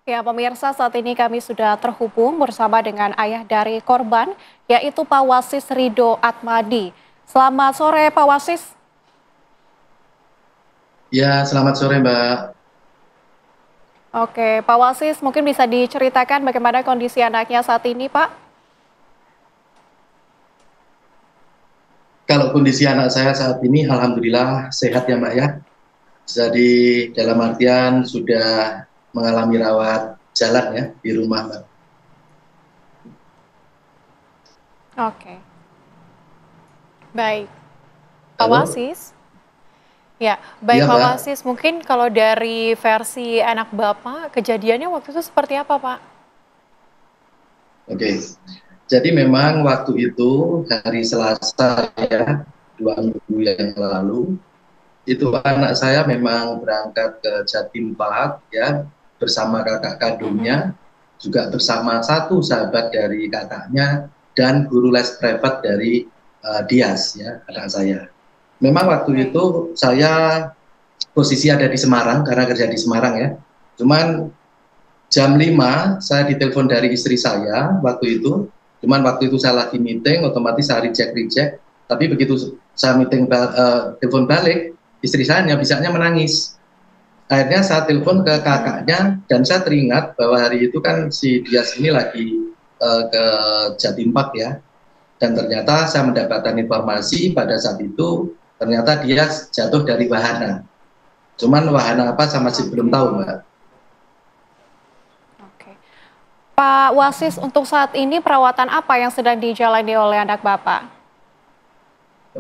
Ya, pemirsa, saat ini kami sudah terhubung bersama dengan ayah dari korban, yaitu Pak Wasis Rido Atmadi. Selamat sore, Pak Wasis. Ya, selamat sore Mbak. Oke, Pak Wasis, mungkin bisa diceritakan bagaimana kondisi anaknya saat ini, Pak? Kalau kondisi anak saya saat ini, alhamdulillah sehat ya Mbak ya. Jadi dalam artian sudah mengalami rawat jalan ya di rumah Mbak. Oke, baik. Pak Halo? Wasis? Ya, baik Iya Pak Mbak. Wasis. Mungkin kalau dari versi anak Bapak, kejadiannya waktu itu seperti apa, Pak? Oke. Jadi memang waktu itu hari Selasa ya, 2 minggu yang lalu, itu anak saya memang berangkat ke Jatim Park ya bersama kakak Mm-mm. kandungnya, juga bersama satu sahabat dari kakaknya dan guru les privat dari Dias ya anak saya. Memang waktu Baik. itu saya posisi ada di Semarang karena kerja di Semarang ya. Cuman jam 5 saya ditelepon dari istri saya waktu itu. Cuman waktu itu saya lagi meeting, otomatis saya reject. Tapi begitu saya telepon balik, istri saya bisanya menangis. Akhirnya saya telepon ke Mm-mm. kakaknya dan saya teringat bahwa hari itu kan si Dias ini lagi ke Jatim Park ya. Dan ternyata saya mendapatkan informasi pada saat itu ternyata dia jatuh dari wahana. Cuman wahana apa saya masih belum Oke, tahu Mbak. oke. Pak Wasis, untuk saat ini perawatan apa yang sedang dijalani oleh anak Bapak?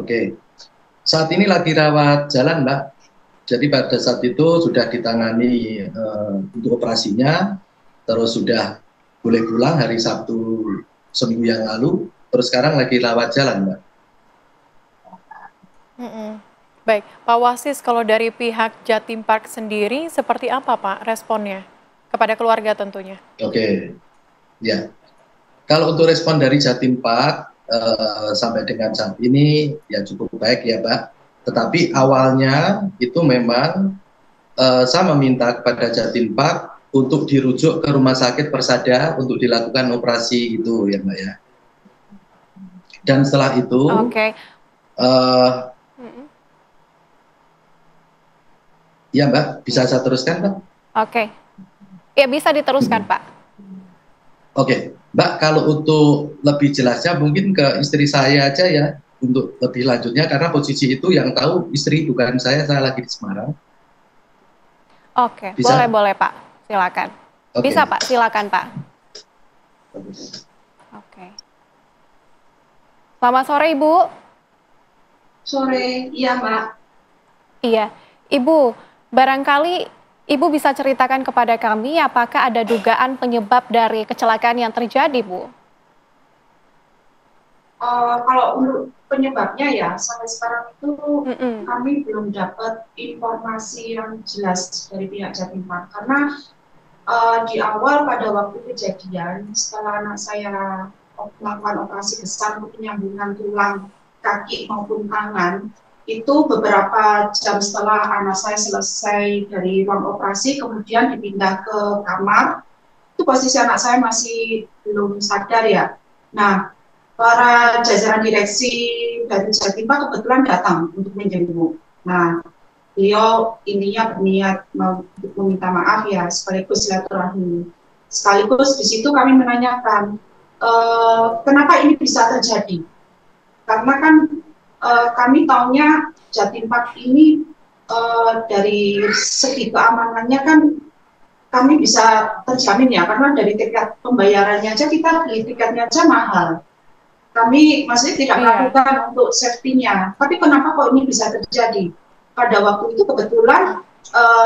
Oke, saat ini lagi rawat jalan Mbak. Jadi pada saat itu sudah ditangani untuk operasinya, terus sudah boleh pulang hari Sabtu seminggu yang lalu, terus sekarang lagi rawat jalan Mbak. Mm-mm. Baik, Pak Wasis, kalau dari pihak Jatim Park sendiri, seperti apa Pak responnya? Kepada keluarga tentunya. Oke, ya. Kalau untuk respon dari Jatim Park sampai dengan saat ini ya cukup baik ya Mbak. Tetapi awalnya itu memang saya meminta kepada Jatim Park untuk dirujuk ke Rumah Sakit Persada untuk dilakukan operasi itu ya Mbak ya. Dan setelah itu Oke. uh, Mm-mm. ya Mbak bisa Ya, saya teruskan Mbak? oke. Ya, bisa diteruskan Pak. Oke, Mbak, kalau untuk lebih jelasnya mungkin ke istri saya aja ya untuk lebih lanjutnya karena posisi itu yang tahu istri bukan saya lagi di Semarang. Oke, boleh Bisa? boleh Pak. Silakan. Bisa Oke. Pak, silakan Pak. Oke. Oke. Selamat sore Ibu. Sore, iya Mbak. Iya, Ibu, barangkali Ibu bisa ceritakan kepada kami apakah ada dugaan penyebab dari kecelakaan yang terjadi, Bu? Kalau untuk penyebabnya ya, sampai sekarang itu Mm-mm. kami belum dapat informasi yang jelas dari pihak Jatim Park. Karena di awal pada waktu kejadian, setelah anak saya melakukan operasi besar untuk penyambungan tulang kaki maupun tangan, itu beberapa jam setelah anak saya selesai dari ruang operasi, kemudian dipindah ke kamar, itu posisi anak saya masih belum sadar ya. Nah, para jajaran direksi dari Jatim Park kebetulan datang untuk menjenguk. Nah, beliau intinya berniat untuk meminta maaf ya, sekaligus silaturahmi. Sekaligus di situ kami menanyakan, kenapa ini bisa terjadi? Karena kan kami tahunya Jatim Park ini dari segi keamanannya kan kami bisa terjamin ya, karena dari tiket pembayarannya aja kita beli tiketnya aja mahal. Kami masih tidak Iya. melakukan untuk safety-nya. Tapi kenapa kok ini bisa terjadi? Pada waktu itu kebetulan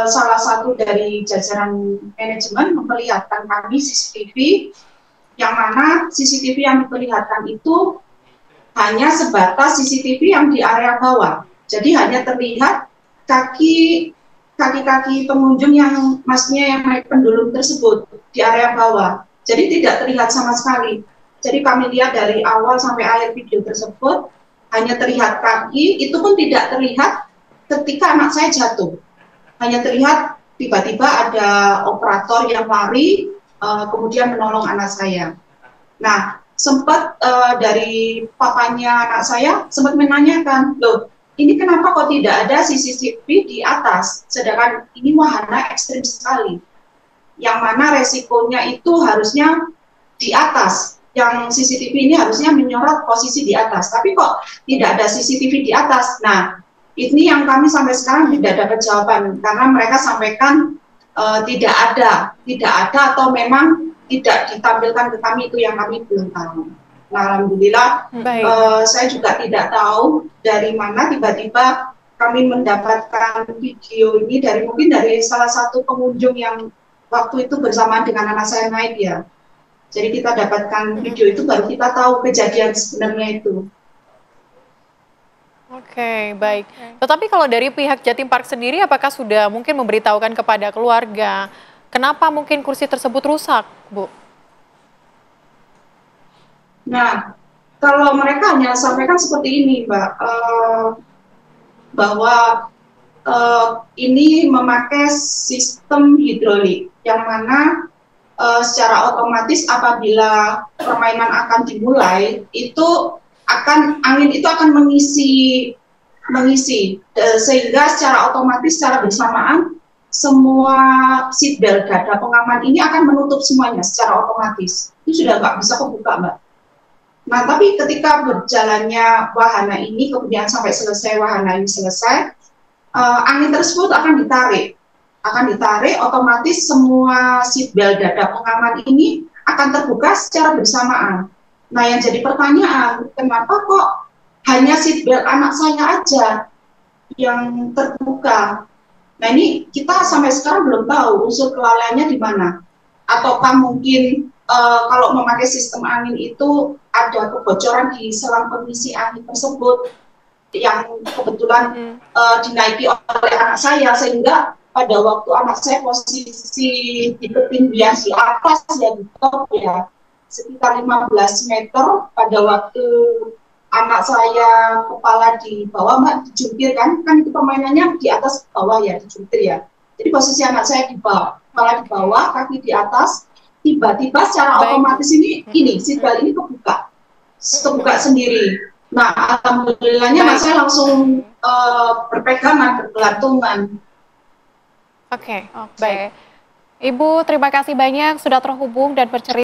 salah satu dari jajaran manajemen memperlihatkan kami CCTV, yang mana CCTV yang diperlihatkan itu hanya sebatas CCTV yang di area bawah. Jadi hanya terlihat kaki-kaki pengunjung yang masnya yang naik pendulum tersebut di area bawah. Jadi tidak terlihat sama sekali. Jadi kami lihat dari awal sampai akhir video tersebut hanya terlihat kaki, itu pun tidak terlihat ketika anak saya jatuh. Hanya terlihat tiba-tiba ada operator yang lari, kemudian menolong anak saya. Nah, sempat dari papanya anak saya sempat menanyakan, loh, ini kenapa kok tidak ada CCTV di atas, sedangkan ini wahana ekstrim sekali, yang mana resikonya itu harusnya di atas, yang CCTV ini harusnya menyorot posisi di atas, tapi kok tidak ada CCTV di atas. Nah, ini yang kami sampai sekarang tidak dapat jawaban, karena mereka sampaikan tidak ada atau memang tidak ditampilkan ke kami, itu yang kami belum tahu. Nah, alhamdulillah saya juga tidak tahu dari mana tiba-tiba kami mendapatkan video ini mungkin dari salah satu pengunjung yang waktu itu bersamaan dengan anak saya naik ya. Jadi kita dapatkan video itu baru kita tahu kejadian sebenarnya itu. Oke, baik. Tetapi kalau dari pihak Jatim Park sendiri, apakah sudah mungkin memberitahukan kepada keluarga kenapa mungkin kursi tersebut rusak, Bu? Nah, kalau mereka hanya sampaikan seperti ini, Mbak, bahwa ini memakai sistem hidrolik, yang mana secara otomatis apabila permainan akan dimulai, itu angin itu akan mengisi sehingga secara otomatis, secara bersamaan semua seatbelt dada pengaman ini akan menutup semuanya secara otomatis. Itu sudah nggak bisa kebuka, Mbak. Nah, tapi ketika berjalannya wahana ini, kemudian sampai selesai wahana ini selesai, angin tersebut akan ditarik, otomatis semua seatbelt dada pengaman ini akan terbuka secara bersamaan. Nah, yang jadi pertanyaan, kenapa kok hanya seatbelt anak saya aja yang terbuka? Nah, ini kita sampai sekarang belum tahu unsur kelalaiannya di mana. Ataukah mungkin kalau memakai sistem angin itu ada kebocoran di selang pengisi angin tersebut yang kebetulan dinaiki oleh anak saya, sehingga pada waktu anak saya posisi di ketinggian di atas ya, di top ya, sekitar 15 meter, pada waktu anak saya kepala di bawah, Mbak, dijungkir kan itu permainannya di atas bawah ya, dijungkir ya. Jadi posisi anak saya di bawah, kepala di bawah, kaki di atas, tiba-tiba secara otomatis ini seatbelt ini kebuka sendiri. Nah, alhamdulillahnya anak saya langsung berpegangan, bergelantungan. Oke, baik. Ibu, terima kasih banyak sudah terhubung dan bercerita.